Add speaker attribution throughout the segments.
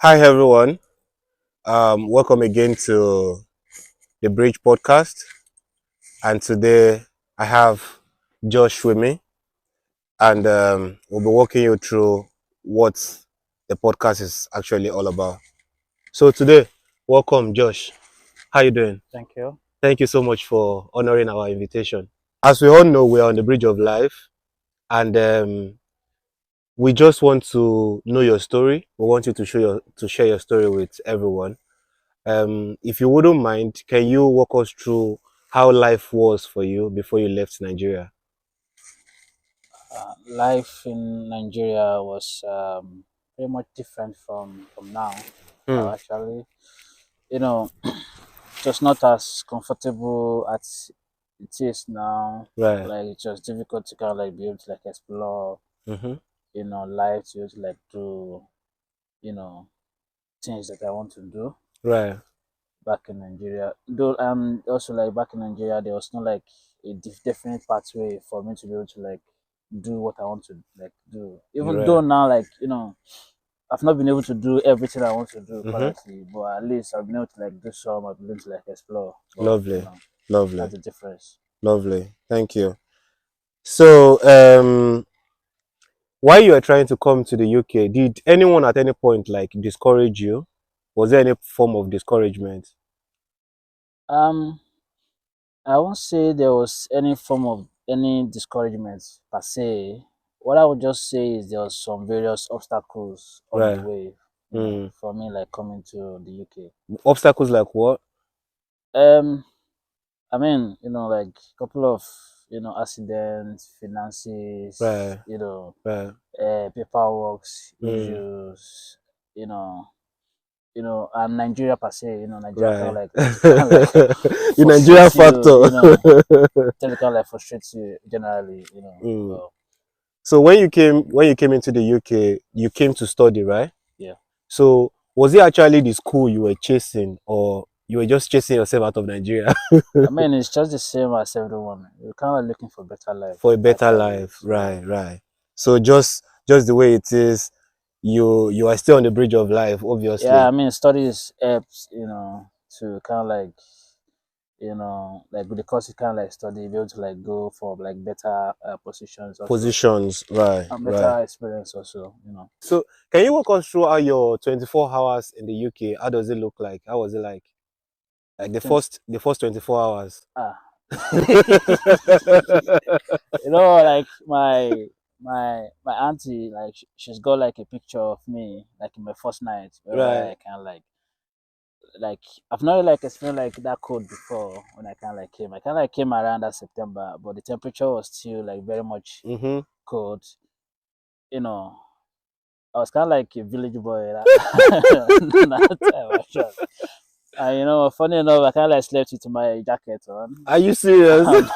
Speaker 1: Hi everyone. Welcome again to the Bridge podcast. And today I have Josh with me, and we'll be walking you through what the podcast is actually all about. So today, welcome Josh. How you doing?
Speaker 2: Thank you.
Speaker 1: Thank you so much for honoring our invitation. As we all know, we are on the Bridge of Life, and we just want to know your story. We want you to share your story with everyone. If you wouldn't mind, can you walk us through how life was for you before you left Nigeria?
Speaker 2: Life in Nigeria was very much different from now.
Speaker 1: Hmm.
Speaker 2: Actually, you know, just not as comfortable as it is now.
Speaker 1: Right.
Speaker 2: Like it's just difficult to kind of like be able to like explore,
Speaker 1: Mm-hmm.
Speaker 2: life to be able to like do, you know, things that I want to do
Speaker 1: Right.
Speaker 2: back in Nigeria. Though also like back in Nigeria, there was no like a definite pathway for me to be able to like do what I want to like do. Even though
Speaker 1: Right.
Speaker 2: now, like I've not been able to do everything I want to do
Speaker 1: Mm-hmm.
Speaker 2: currently, but at least I've been able to like do some. I've been able to like explore. But
Speaker 1: Lovely. Lovely.
Speaker 2: that's the difference.
Speaker 1: Lovely. Thank you. So, while you were trying to come to the UK, did anyone at any point like discourage you? Was there any form of discouragement?
Speaker 2: Um, I won't say there was any form of any discouragement per se. What I would just say is there was some various obstacles on the
Speaker 1: Right.
Speaker 2: way,
Speaker 1: Hmm.
Speaker 2: for me like coming to the UK.
Speaker 1: Obstacles like what?
Speaker 2: Um, I mean, like a couple of accidents, finances,
Speaker 1: Right. Right.
Speaker 2: paperwork
Speaker 1: Hmm.
Speaker 2: issues, you know, and Nigeria per se, Nigeria kind of
Speaker 1: Right.
Speaker 2: like tend to kind of like
Speaker 1: The Nigerian
Speaker 2: frustrate you,
Speaker 1: factor.
Speaker 2: tend to kind of like frustrate you generally,
Speaker 1: Hmm.
Speaker 2: Well,
Speaker 1: So when you came into the UK, you came to study, right?
Speaker 2: yeah.
Speaker 1: So was it actually the school you were chasing, or you were just chasing yourself out of Nigeria
Speaker 2: I mean, it's just the same as everyone. We're kind of looking for better life,
Speaker 1: for a better
Speaker 2: actually.
Speaker 1: life?
Speaker 2: So
Speaker 1: Right, right. So just the way it is, you are still on the bridge of life,
Speaker 2: yeah, I
Speaker 1: obviously.
Speaker 2: mean, studies helps, to kind of like with the course you can like study, be able to like go for like better positions also
Speaker 1: Positions, right,
Speaker 2: and
Speaker 1: right.
Speaker 2: better experience also.
Speaker 1: So can you walk us through how your 24 hours in the UK, how does it look like? How was it like? Like the
Speaker 2: 20,
Speaker 1: first 24 hours.
Speaker 2: ah. Like my auntie, like she's got like a picture of me like in my first night whereby
Speaker 1: Right.
Speaker 2: I can like I've not like experienced like that cold before when I kind of like came. I kind of like came around that September, but the temperature was still like very much
Speaker 1: Mm-hmm.
Speaker 2: cold. You know, I was kind of like a village boy that, that time actually. And funny enough, I kind of like slept with my jacket on.
Speaker 1: Are you serious?
Speaker 2: Um,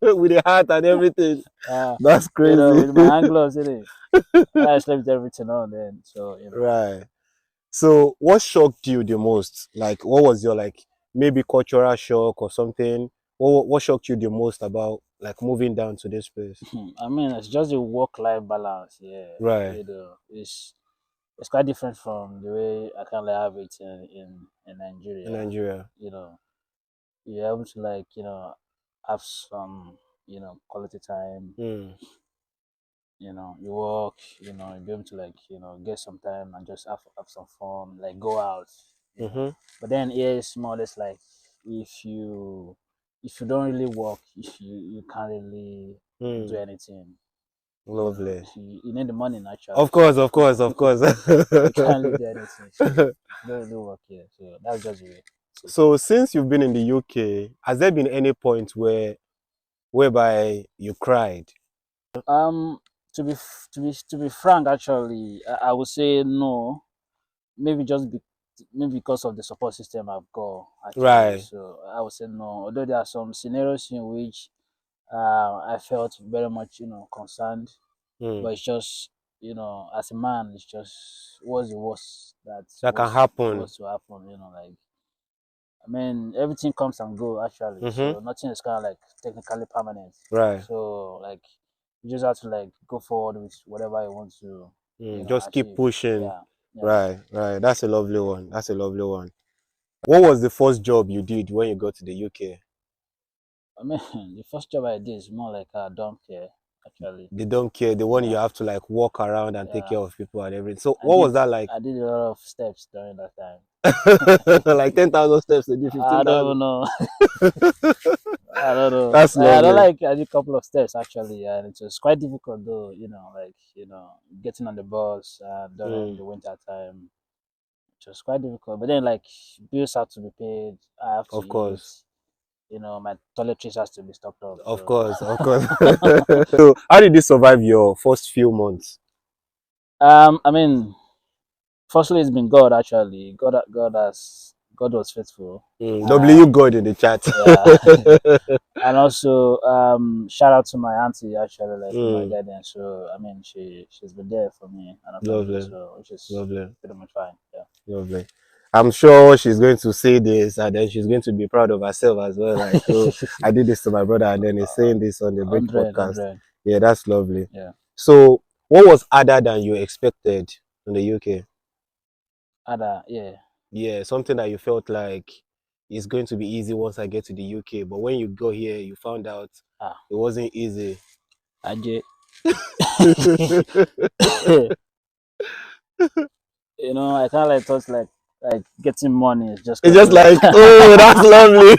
Speaker 1: With the hat and everything.
Speaker 2: uh,
Speaker 1: That's crazy.
Speaker 2: with my hand gloves in it. I slept with everything on then. So,
Speaker 1: Right. So what shocked you the most? Like what was your like maybe cultural shock or something? What shocked you the most about like moving down to this place?
Speaker 2: I mean, it's just a work-life balance. Yeah,
Speaker 1: Right.
Speaker 2: it's quite different from the way I kind of have it in
Speaker 1: In
Speaker 2: Nigeria.
Speaker 1: Nigeria.
Speaker 2: You know, you're able to like have some quality time.
Speaker 1: Hmm.
Speaker 2: You work. You be able to like get some time and just have some fun, like go out.
Speaker 1: Mm-hmm.
Speaker 2: But then here it's more or less like if you if you don't really work, if you can't really do
Speaker 1: Hmm.
Speaker 2: anything.
Speaker 1: Lovely.
Speaker 2: You need the money naturally,
Speaker 1: Of course,
Speaker 2: so
Speaker 1: of course, of course.
Speaker 2: you can't really do anything. So if you don't really work here, so that's just the way it is.
Speaker 1: So since you've been in the UK, has there been any point whereby you cried?
Speaker 2: To be frank, actually, I would say no. Maybe maybe because of the support system I've got actually.
Speaker 1: Right.
Speaker 2: So I would say no. Although there are some scenarios in which I felt very much concerned,
Speaker 1: Hmm.
Speaker 2: but it's just as a man, it's just what's the worst that
Speaker 1: That can happen.
Speaker 2: was to happen. Like I mean, everything comes and go actually,
Speaker 1: Mm-hmm.
Speaker 2: so nothing is kind of like technically permanent.
Speaker 1: Right.
Speaker 2: So like you just have to like go forward with whatever you want to,
Speaker 1: Just keep
Speaker 2: achieve.
Speaker 1: pushing.
Speaker 2: Yeah. Yeah.
Speaker 1: Right, right. That's a lovely one. That's a lovely one. What was the first job you did when you got to the UK?
Speaker 2: I mean, the first job I did is more like a dump care, actually.
Speaker 1: They don't care. The one
Speaker 2: Yeah,
Speaker 1: you have to like walk around and take
Speaker 2: yeah.
Speaker 1: care of people and everything. So
Speaker 2: I
Speaker 1: what was
Speaker 2: did
Speaker 1: that like?
Speaker 2: I did a lot of steps during that time.
Speaker 1: Like 10,000 steps a day,
Speaker 2: I don't
Speaker 1: 15,000.
Speaker 2: even know. I don't know.
Speaker 1: That's
Speaker 2: I don't
Speaker 1: lovely.
Speaker 2: like. I did a couple of steps actually, and it was quite difficult though. Getting on the bus during
Speaker 1: Mm,
Speaker 2: the winter time. It was quite difficult. But then, like, bills have to be paid. I have to
Speaker 1: of
Speaker 2: eat.
Speaker 1: course.
Speaker 2: My toiletries has to be stocked up.
Speaker 1: Of
Speaker 2: So,
Speaker 1: course, of course. So how did you survive your first few months?
Speaker 2: I mean, firstly, it's been God actually. God was faithful,
Speaker 1: W
Speaker 2: and
Speaker 1: God in the chat.
Speaker 2: yeah. And also shout out to my auntie actually, like in my
Speaker 1: Mm,
Speaker 2: guidance. So I mean, she's been there for me and her family,
Speaker 1: lovely,
Speaker 2: so which is
Speaker 1: lovely,
Speaker 2: pretty much fine. Yeah.
Speaker 1: lovely. I'm sure she's going to say this and then she's going to be proud of herself as well. Like, oh, I did this to my brother and then he's saying this on the Bridge
Speaker 2: 100,
Speaker 1: podcast.
Speaker 2: 100.
Speaker 1: Yeah, that's lovely.
Speaker 2: Yeah.
Speaker 1: So, what was other than you expected in the UK?
Speaker 2: Other, yeah.
Speaker 1: Yeah, something that you felt like is going to be easy once I get to the UK. But when you go here, you found out
Speaker 2: Ah,
Speaker 1: it wasn't easy.
Speaker 2: Ajay. I kind of like thought like getting money is just
Speaker 1: It's
Speaker 2: gonna
Speaker 1: just
Speaker 2: be like
Speaker 1: like, oh, that's lovely.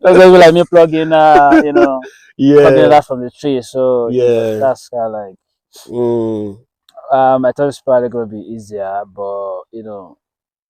Speaker 2: that's gonna be like me plugging plugging it
Speaker 1: Yeah,
Speaker 2: out from the tree. So
Speaker 1: yeah.
Speaker 2: that's kind of like
Speaker 1: Mm,
Speaker 2: I thought it's probably gonna be easier, but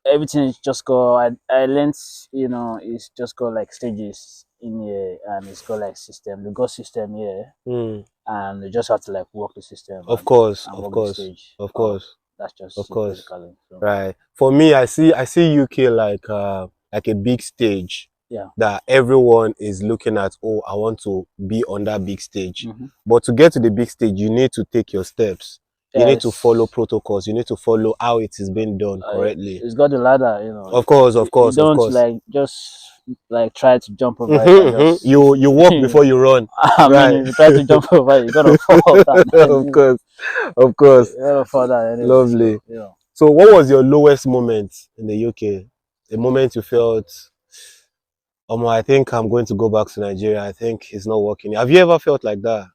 Speaker 2: everything is just go. I learned, it's just go like stages in here, and it's got like system. The go system here,
Speaker 1: mm.
Speaker 2: and you just have to like work the system
Speaker 1: Of
Speaker 2: and
Speaker 1: course,
Speaker 2: and
Speaker 1: of
Speaker 2: work the
Speaker 1: course,
Speaker 2: stage
Speaker 1: of
Speaker 2: up.
Speaker 1: course,
Speaker 2: That's
Speaker 1: of
Speaker 2: just it
Speaker 1: course.
Speaker 2: basically. So
Speaker 1: Right. For me, I see UK like a big stage
Speaker 2: yeah.
Speaker 1: that everyone is looking at, oh, I want to be on that big stage.
Speaker 2: Mm-hmm.
Speaker 1: But to get to the big stage, you need to take your steps. You need to follow
Speaker 2: Yes.
Speaker 1: protocols. You need to follow how it is being done correctly.
Speaker 2: It's got the ladder.
Speaker 1: Of course, of
Speaker 2: You
Speaker 1: course, of
Speaker 2: don't
Speaker 1: course.
Speaker 2: like just like try to jump over it and just.
Speaker 1: You walk before you run.
Speaker 2: I mean,
Speaker 1: Right.
Speaker 2: if you try to jump over it, you're gonna fall down.
Speaker 1: Of course, of course.
Speaker 2: You're gonna fall down anyway.
Speaker 1: Lovely.
Speaker 2: So
Speaker 1: So, what was your lowest moment in the UK? A moment you felt, I think I'm going to go back to Nigeria. I think it's not working. Have you ever felt like that?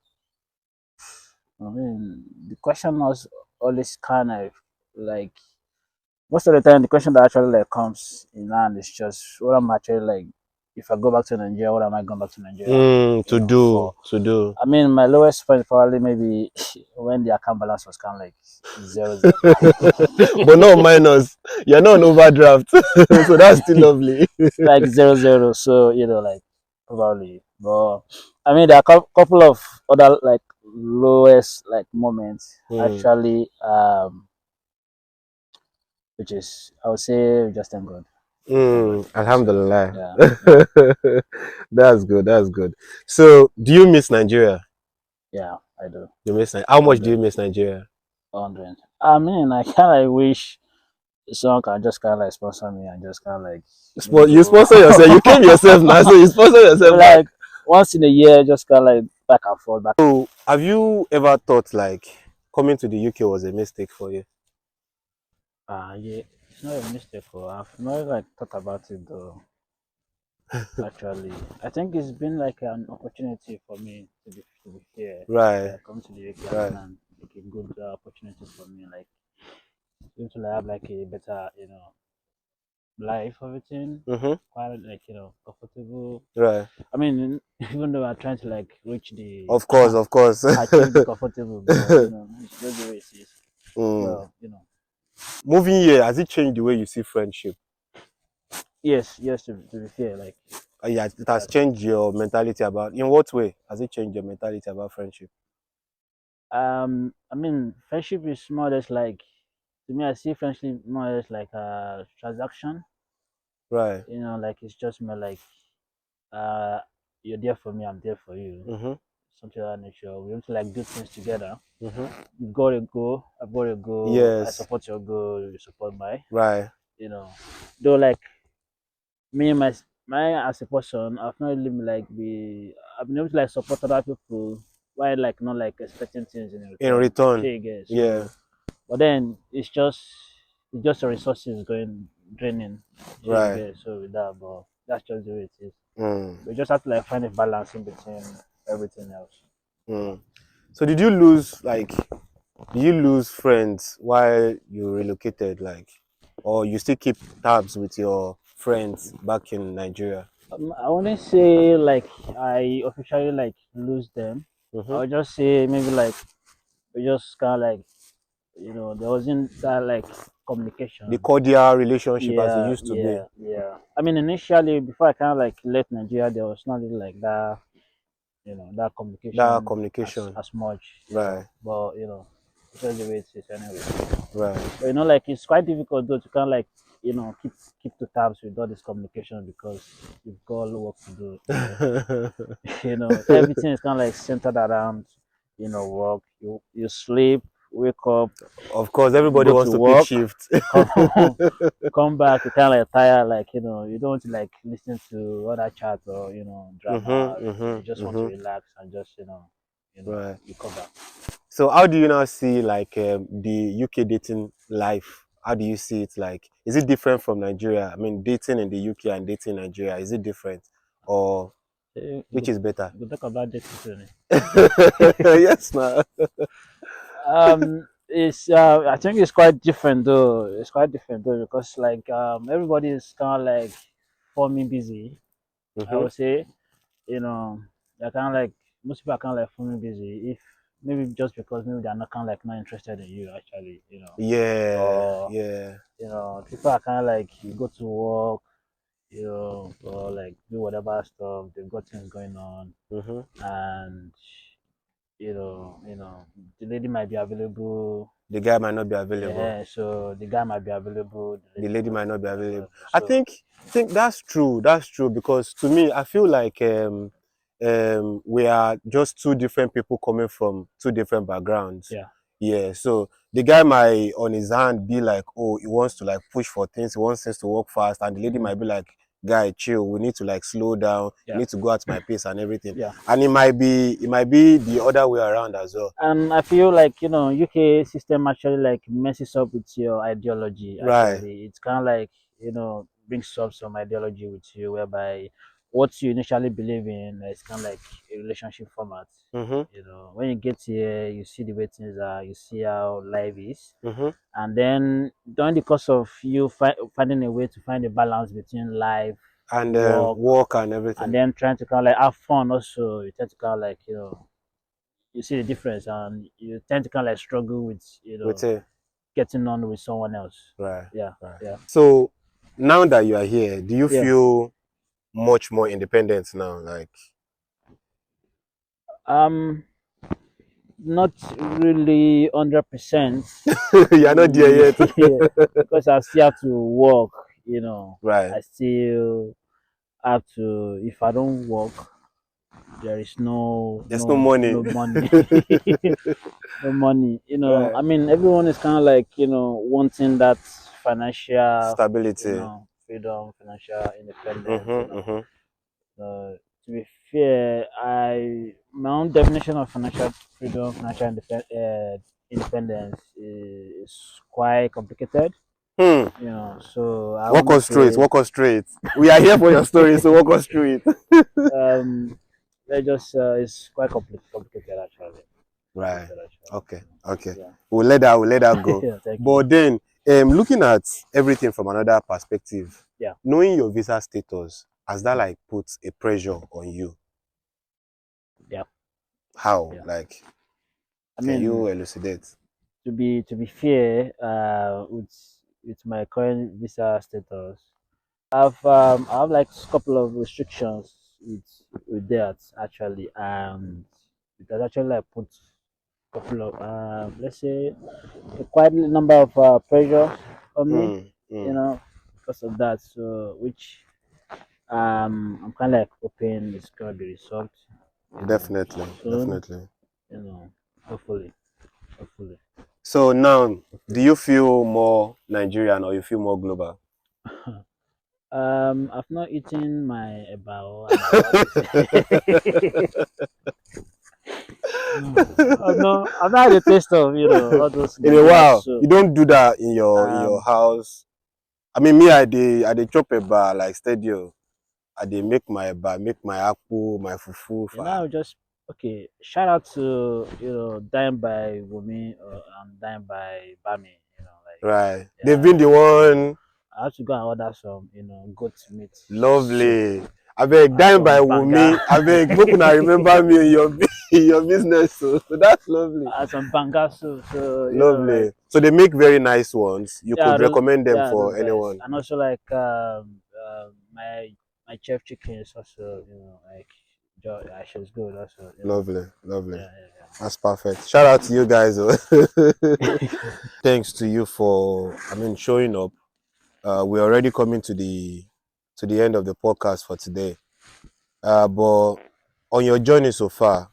Speaker 2: I mean, the question was always kind of like most of the time the question that actually like comes in hand is just what I'm actually like if I go back to Nigeria, what am I going back to Nigeria?
Speaker 1: To do,
Speaker 2: For
Speaker 1: to do.
Speaker 2: I mean, my lowest point probably maybe when the account balance was kind of like 0-0.
Speaker 1: But not minus. You're not on overdraft. So that's still lovely.
Speaker 2: Like 0-0. So like probably, but I mean there are a couple of other like lowest like moments
Speaker 1: Hmm.
Speaker 2: actually which is I would say we just thank God. Thank God. So
Speaker 1: Alhamdulillah.
Speaker 2: yeah, yeah,
Speaker 1: That's good. That's good. So, do you miss Nigeria?
Speaker 2: yeah, I do.
Speaker 1: You miss How much do you
Speaker 2: 100,
Speaker 1: miss Nigeria?
Speaker 2: 100. I mean, I kind of wish someone can just kind of like sponsor me and just kind of like maybe
Speaker 1: You
Speaker 2: go
Speaker 1: sponsor yourself. You came yourself now, so you sponsor
Speaker 2: maybe
Speaker 1: yourself back.
Speaker 2: like once in a year, just kind of like back and forth. Back.
Speaker 1: So, have you ever thought like coming to the UK was a mistake for you?
Speaker 2: Yeah, it's not a mistake. I've not like thought about it though. Actually, I think it's been like an opportunity for me to be here.
Speaker 1: Right,
Speaker 2: Like come to the UK has been
Speaker 1: right.
Speaker 2: like a good opportunity for me. Like seem to like have like a better life, everything
Speaker 1: Mm-hmm.
Speaker 2: quite like comfortable.
Speaker 1: Right.
Speaker 2: I mean, even though I'm trying to like reach the
Speaker 1: Of course, of course.
Speaker 2: achieve the comfortable, but it's just the way it is.
Speaker 1: Mm.
Speaker 2: Well,
Speaker 1: Moving here, has it changed the way you see friendship?
Speaker 2: yes, yes. To be fair, like
Speaker 1: Yeah, it
Speaker 2: uh,
Speaker 1: has changed your mentality about. In what way has it changed your mentality about friendship?
Speaker 2: I mean, friendship is more or less like to me. I see friendship more or less like a transaction.
Speaker 1: Right.
Speaker 2: Like it's just more like uh, you're there for me, I'm there for you.
Speaker 1: Mm-hmm.
Speaker 2: Something of that nature. We want to like do things together.
Speaker 1: Mm-hmm.
Speaker 2: You've got a goal, I've got a goal. I
Speaker 1: Yes.
Speaker 2: support your goal, you support my.
Speaker 1: Right.
Speaker 2: You know, though like me and my as a person, I've not really I've been able to like support other people while like not like expecting things in
Speaker 1: In
Speaker 2: return.
Speaker 1: return.
Speaker 2: Shey you get
Speaker 1: Yeah.
Speaker 2: so, but then it's just it's just the resources going draining. So you
Speaker 1: Right.
Speaker 2: get so with that, but that's just the way it is.
Speaker 1: Mm,
Speaker 2: We just have to like find a balance in between everything else.
Speaker 1: mm. So did you lose friends while you relocated, like, or you still keep tabs with your friends back in Nigeria?
Speaker 2: I wouldn't say like I officially like lose them. I
Speaker 1: Mm-hmm.
Speaker 2: would just say maybe like we just kind of like there wasn't that like
Speaker 1: The
Speaker 2: communication.
Speaker 1: cordial relationship as it
Speaker 2: Yeah,
Speaker 1: used to be.
Speaker 2: yeah, yeah. I mean, initially before I kind of like left Nigeria, there was not really like that, that
Speaker 1: That
Speaker 2: communication
Speaker 1: communication.
Speaker 2: as much,
Speaker 1: Right.
Speaker 2: but it's just the way it is anyway.
Speaker 1: Right.
Speaker 2: But like it's quite difficult though to kind of like keep the tabs with all this communication because you've got work to do. So everything is kind of like centered around work. You sleep, wake up,
Speaker 1: Of course, everybody
Speaker 2: go
Speaker 1: wants
Speaker 2: to
Speaker 1: to pick
Speaker 2: work,
Speaker 1: shift.
Speaker 2: come home, come back. You kind of like tired, like you don't want to like listen to other chat or drama.
Speaker 1: Mm-hmm,
Speaker 2: You just
Speaker 1: mm-hmm,
Speaker 2: want to
Speaker 1: mm-hmm.
Speaker 2: relax and just
Speaker 1: Right.
Speaker 2: recover.
Speaker 1: So how do you now see like the UK dating life? How do you see it? Like, is it different from Nigeria? I mean, dating in the UK and dating in Nigeria, is it different, or which is better?
Speaker 2: You talk about this soon.
Speaker 1: Yes, now.
Speaker 2: It's I think it's quite different though. It's quite different though because like everybody is kind of like forming busy. I
Speaker 1: Mm-hmm.
Speaker 2: would say you know they're kind of like most people are kind of like forming busy. If maybe just because maybe they're not kind of like not interested in you actually,
Speaker 1: Yeah,
Speaker 2: or
Speaker 1: yeah.
Speaker 2: people are kind of like you go to work, or like do whatever stuff. They've got things going on,
Speaker 1: Mm-hmm.
Speaker 2: and the lady might be available.
Speaker 1: The guy might not be available.
Speaker 2: Yeah, so the guy might be available, the
Speaker 1: The
Speaker 2: lady
Speaker 1: lady
Speaker 2: might
Speaker 1: might not be
Speaker 2: be
Speaker 1: available.
Speaker 2: available.
Speaker 1: I
Speaker 2: So
Speaker 1: think that's true. That's true because to me, I feel like we are just two different people coming from two different backgrounds.
Speaker 2: yeah,
Speaker 1: Yeah. So the guy might on his hand be like, oh, he wants to like push for things, he wants things to work fast, and the lady
Speaker 2: hmm
Speaker 1: might be like, guy, chill. We need to like slow down. You
Speaker 2: yeah,
Speaker 1: need to go at my pace and everything.
Speaker 2: yeah.
Speaker 1: And it might be the other way around as well.
Speaker 2: And I feel like UK system actually like messes up with your ideology.
Speaker 1: Right.
Speaker 2: Actually, it's kind of like brings up some ideology with you, whereby what you initially believe in is kind of like a relationship format.
Speaker 1: Mm-hmm.
Speaker 2: When you get here, you see the way things are, you see how life is,
Speaker 1: Mm-hmm.
Speaker 2: and then during the course of you finding a way to find a balance between life,
Speaker 1: And
Speaker 2: work,
Speaker 1: work and
Speaker 2: and
Speaker 1: everything.
Speaker 2: then trying to kind of like have fun also, you tend to kind of like you see the difference, and you tend to kind of like struggle with
Speaker 1: With it.
Speaker 2: getting on with someone else.
Speaker 1: Right,
Speaker 2: Yeah,
Speaker 1: right.
Speaker 2: yeah,
Speaker 1: So now that you are here, do you
Speaker 2: yeah.
Speaker 1: feel much more independent now? Like,
Speaker 2: Um, not really 100%.
Speaker 1: you are not there yet.
Speaker 2: Yeah, because I still have to work.
Speaker 1: Right.
Speaker 2: I still have to. If I don't work, there is no
Speaker 1: There's no money.
Speaker 2: no money. No money.
Speaker 1: Right.
Speaker 2: I mean, everyone is kind of like wanting that financial,
Speaker 1: Stability.
Speaker 2: freedom, financial independence.
Speaker 1: Mm-hmm, mm-hmm.
Speaker 2: To be fair, I my own definition of financial freedom, independence is quite complicated.
Speaker 1: Hmm.
Speaker 2: So I
Speaker 1: Walk
Speaker 2: wouldn't
Speaker 1: us through it.
Speaker 2: say
Speaker 1: Walk us through it. We are here for your story, so walk us through it.
Speaker 2: um, it's quite complicated actually.
Speaker 1: Right.
Speaker 2: Complicated actually.
Speaker 1: Okay. Okay.
Speaker 2: Yeah.
Speaker 1: We'll let that go.
Speaker 2: Yeah. Thank you.
Speaker 1: But then, looking at everything from another perspective,
Speaker 2: Yeah.
Speaker 1: knowing your visa status, has that
Speaker 2: Yeah.
Speaker 1: like put a pressure on you?
Speaker 2: Yeah.
Speaker 1: How?
Speaker 2: Yeah.
Speaker 1: Like,
Speaker 2: I
Speaker 1: can you
Speaker 2: mean,
Speaker 1: elucidate?
Speaker 2: to be fair, with my current visa status, I have like a couple of restrictions with that actually, and it has actually like put a couple of let's say a quite number of pressure on me,
Speaker 1: Mm, mm.
Speaker 2: because of that. So which I'm kind of like hoping it's gonna be resolved,
Speaker 1: Definitely,
Speaker 2: soon.
Speaker 1: definitely.
Speaker 2: Hopefully, hopefully.
Speaker 1: So now, do
Speaker 2: Hopefully.
Speaker 1: you feel more Nigerian or you feel more global?
Speaker 2: I've not eaten my ebao, and I want to say. I've not had a taste of all those
Speaker 1: In a
Speaker 2: Nigerian
Speaker 1: while,
Speaker 2: soup.
Speaker 1: you don't do that in your
Speaker 2: Um,
Speaker 1: house. I mean, me, I dey chop eba like steady. Oh. I dey make my eba, make my akpu, my fufu for.
Speaker 2: I'll just okay. Shout out to Dying by Wumi and Dying by Bami.
Speaker 1: Right. They've
Speaker 2: Yeah.
Speaker 1: been the one.
Speaker 2: I have to go and order some goat meat soup
Speaker 1: Lovely. I beg, dying by
Speaker 2: from Banga.
Speaker 1: Wumi. I beg, make una remember me in your in your business. So that's lovely.
Speaker 2: Some Banga soup. So like
Speaker 1: Lovely. So they make very nice ones. You could recommend them
Speaker 2: those
Speaker 1: for
Speaker 2: guys,
Speaker 1: anyone.
Speaker 2: and also like my chef chicken is also like she's good also.
Speaker 1: Lovely, lovely.
Speaker 2: Yeah.
Speaker 1: That's perfect. Shout out to you guys. Oh. Thanks to you for, I mean, showing up. We're already coming to the end of the podcast for today. But on your journey so far,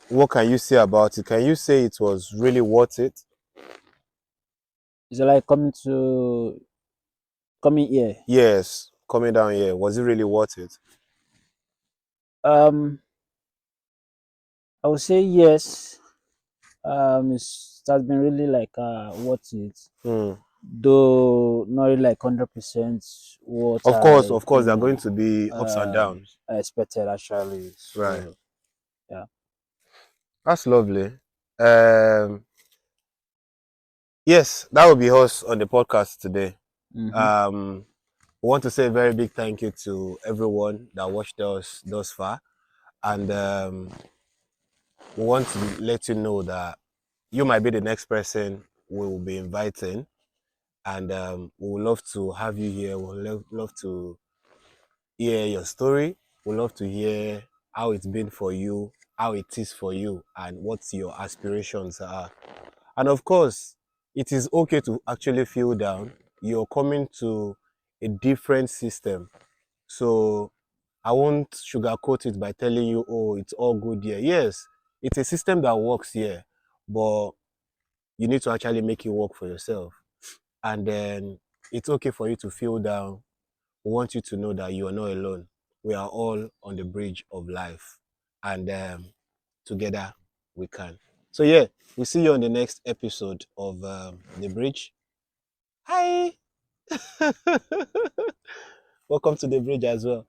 Speaker 1: what can you say about it? Can you say it was really worth it?
Speaker 2: Is it like coming here?
Speaker 1: Yes, coming down here, was it really worth it?
Speaker 2: Um, I would say yes. It has been really like worth it,
Speaker 1: Hmm.
Speaker 2: though not really like 100% what
Speaker 1: Of course, there are going to be ups and downs.
Speaker 2: I expected actually.
Speaker 1: Right.
Speaker 2: So yeah.
Speaker 1: That's lovely. Um, yes, that will be us on the podcast today.
Speaker 2: Mm-hmm.
Speaker 1: We want to say a very big thank you to everyone that watched us thus far. And we want to let you know that you might be the next person we will be inviting. And we would love to have you here. We would love to hear your story. We would love to hear how it's been for you, how it is for you, and what your aspirations are. And of course, it is okay to actually feel down. You're coming to a different system. So I won't sugarcoat it by telling you, oh, it's all good here. Yes, it's a system that works here, but you need to actually make it work for yourself. And then it's okay for you to feel down. We want you to know that you are not alone. We are all on the bridge of life. And together we can. So, yeah, we'll see you on the next episode of The Bridge. Hi. Welcome to The Bridge as well.